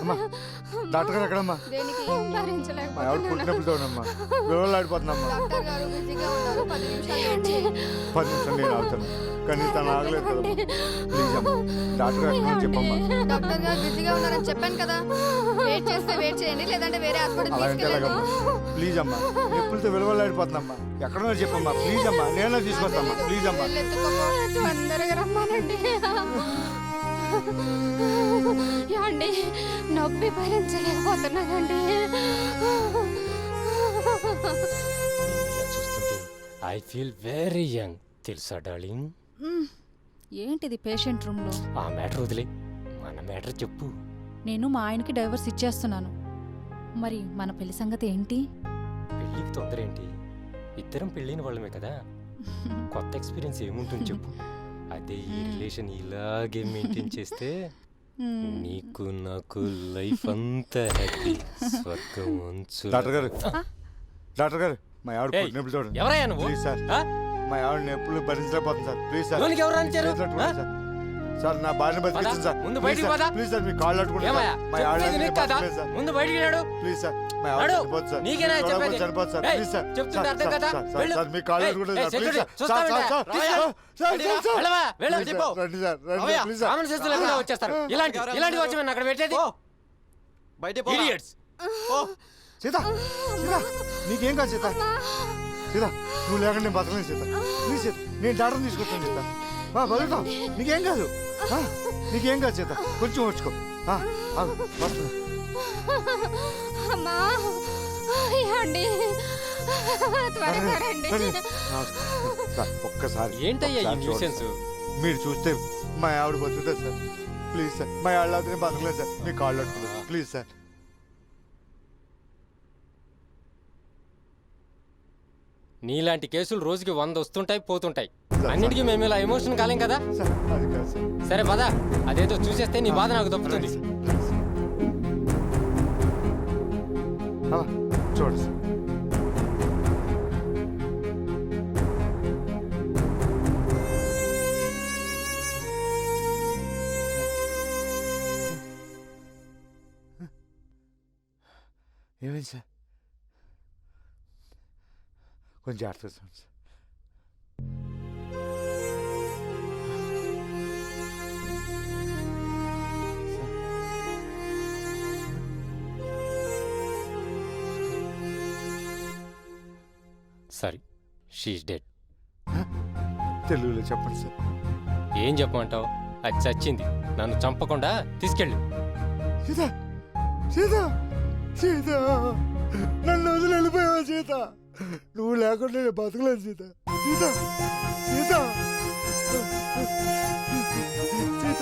అమ్మా డాక్టర్ గారు ఎక్కడమ్మా? దేనికి మా ఆవిడ పుట్టినప్పుడుతోనమ్మా వివరాలాడిపోతుందమ్మా. డాక్టర్ గారు బిజీగా ఉన్నారు, 10 నిమిషాలు వెయిట్ చేయండి. 10 నిమిషాలు నేను ఆగుతాను, కానీ తను ఆగలేదు కదా. ప్లీజ్ అమ్మా డాక్టర్ గారు ఎక్కడ చెప్పమ్మా. డాక్టర్ గారు బిజీగా ఉన్నారని చెప్పాను కదా, వెయిట్ చేస్తే వెయిట్ చేయండి, లేదంటే వేరే హాస్పిటల్ అలా అంటే తీసుకెళ్ళండి. ఎలాగమ్మా? ప్లీజ్ అమ్మా నొప్పులతో విలువలాడిపోతుందమ్మా. ఎక్కడన్నా చెప్పమ్మా ప్లీజ్ అమ్మా, నేనే తీసుకొస్తామ్మా ప్లీజ్ అమ్మా. వెళ్ళెత్తుకోపో. తొందరగా రమ్మానండి. యాండి నొప్పి భరించలేకపోతున్నానండి. చూస్తుంటే ఐ ఫీల్ వెరీ యంగ్ తెలుసా డార్లింగ్. ఏంటిది పేషెంట్ రూమ్లో? ఆ మ్యాటర్ వదిలే, మన మ్యాటర్ చెప్పు. నేను మా ఆయనకి డైవర్స్ ఇచ్చేస్తున్నాను. మరి మన పెళ్లి సంగతి ఏంటి? పెళ్ళికి తొందర ఏంటి? ఇద్దరం పెళ్ళైన వాళ్ళమే కదా, కొత్త ఎక్స్పీరియన్స్ ఏముంటుంది చెప్పు. అదే ఈ రిలేషన్ ఇలాగే మెయింటైన్ చేస్తే నీకు నాకు లైఫ్ అంతా హ్యాపీ, స్వర్గం అంచు. డాక్టర్ గారు డాక్టర్ గారు మా ఆవిడ ఏయ్, పుట్టినప్పుడు చూడండి ఎవరయ్యా నువ్వు? Please sir. ఆ? మా ఆవిడ నొప్పులు భరించలేకపోతుంది సార్ ప్లీజ్ సార్. లోనికి ఎవరు రానిచ్చారు? చేతులు పట్టుకోండి సార్. సార్ నా భార్యను బతికించండి సార్. ముందు ప్లీజ్ బయటికి సార్. పద. ప్లీజ్ సార్ మీ కాళ్ళు అట్టుకుంటాను ఏమయ్యా? మా ఆవిడ చెప్పేది నీకు కదా? సార్. ముందు బయటికి రాడు. ప్లీజ్ సార్ మా ఆవిడ నడు. చనిపోతుంది సార్. నీకేనా చూడకపోతే చెప్పేది? చనిపోతుంది సార్. ఏయ్, ప్లీజ్ సార్. చెప్తుంటే సార్, అర్థం సార్, కదా? సార్, సార్, వెళ్ళు. సార్, మీ కాళ్ళు ఏయ్, అట్టుకుంటాను ఏయ్, సార్. Please security, sir. చూస్తావా సార్, ఏంటి? సార్, రావయ్యా. Sir, sir, sir. వెళ్ళవా? వెళ్ళు, ప్లీజ్ చెప్పు. సార్, రండి సార్, రండి రావయ్యా. Sir, please sir. Common sense లేకుండా వచ్చేస్తారు. ఇలాంటి వచ్చి మేము అక్కడ పెట్టేది. Idiots. సీత సీత నీకేం కాదు సీత. సీత నువ్వు లేకుండా నేను బతకలేదు సీత. ప్లీజ్ సీత నేను డాక్టర్ని తీసుకొస్తాను సీత. బతుకుతాం, నీకేం కాదు. నీకేం కాదు సీత, కొంచెం వచ్చుకో. వస్తున్నా. అమ్మా యాండి త్వరగా రండి. సార్, ఒక్కసారి ఏంటయ్యా ఈ ఒక్కసారి న్యూసెన్స్? చూడండి. మీరు చూస్తే మా ఆవిడ బతుకుతుంది సార్. ప్లీజ్ సార్ మా ఆవిడ నేను బతకలేదు సార్. మీ కాళ్ళు అట్టుకుంటాను ప్లీజ్ సార్. నీలాంటి కేసులు రోజుకి 100 వస్తుంటాయి పోతుంటాయి. అన్నిటికీ మేము ఇలా ఎమోషన్ కాలేం కదా. సార్ అది కాదు సార్. సరే పద, అదేదో చూసేస్తే నీ బాధ నాకు తప్పుతుంది. చూడండి సార్. ఏమైంది సార్? కొంచెం జాగ్రత్తగా చూడండి సార్. Sorry, she dead. తెలుగులో చెప్పండి సార్. ఏం చెప్పమంటావు? అది చచ్చింది. నన్ను చంపకుండా తీసుకెళ్ళు. సీత సీత సీత నన్ను వదిలి వెళ్ళిపోయావా సీత? నువ్వు లేకుండా నేను బతకలేదు సీత. సీత సీత సీత